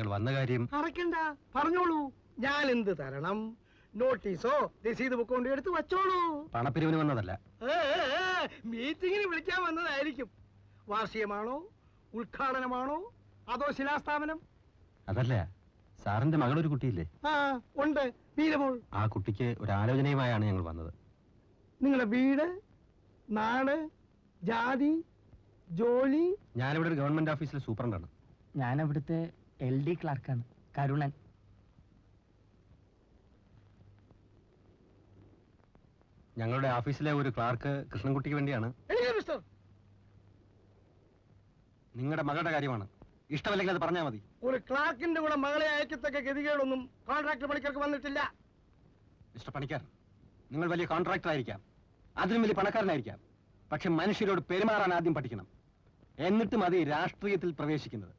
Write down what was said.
ഞങ്ങൾ വന്ന കാര്യം അറക്കണ്ട, പറഞ്ഞോളൂ. ഞാൻ എന്ത് തരണം? നോട്ടീസോ രസീത് ബുക്ക് കൊണ്ട് എടുത്ത് വച്ചോളൂ. പണപ്പിരിവിന് വന്നതല്ല. മീറ്റിങ്ങിന് വിളിക്കാൻ വന്നതായിരിക്കും. വാർഷികമാണോ, ഉദ്ഘാടനമാണോ, അതോ ശിലാസ്ഥാപനം? അതല്ല, സാറിന്റെ മകളൊരു കുട്ടിയില്ലേ? ഉണ്ട്, വീരമോൾ. ആ കുട്ടിക്ക് ഒരു ആലോചനയുമായാണ് ഞങ്ങൾ വന്നത്. നിങ്ങളുടെ വീട്, നാട്, ജാതി, ജോലി? ഞാനിവിടെ ഒരു ഗവൺമെന്റ് ഓഫീസിലെ സൂപ്രണ്ടാണ്. ഞാൻ അവിടുത്തെ LD ക്ലാർക്കാണ്, കരുണൻ. ഞങ്ങളുടെ ഓഫീസിലെ ഒരു ക്ലാർക്ക് കൃഷ്ണൻകുട്ടിക്ക് വേണ്ടിയാണ്. നിങ്ങളുടെ മകളുടെ കാര്യമാണ്. ഇഷ്ടമല്ലെങ്കിൽ അത് പറഞ്ഞാൽ മതി. ഒരു ക്ലാർക്കിന്റെ കൂടെ മകളെ അയക്കത്തക്ക ഗതികേടൊന്നും കോൺട്രാക്ടർ പണിക്കാർക്ക് വന്നിട്ടില്ല. മിസ്റ്റർ പണിക്കർ, നിങ്ങൾ വലിയ കോൺട്രാക്ടർ ആയിരിക്കാം, അതിലും വലിയ പണക്കാരനായിരിക്കാം. പക്ഷെ മനുഷ്യരോട് പെരുമാറാൻ ആദ്യം പഠിക്കണം. എന്നിട്ട് മതി രാഷ്ട്രീയത്തിൽ പ്രവേശിക്കുന്നത്.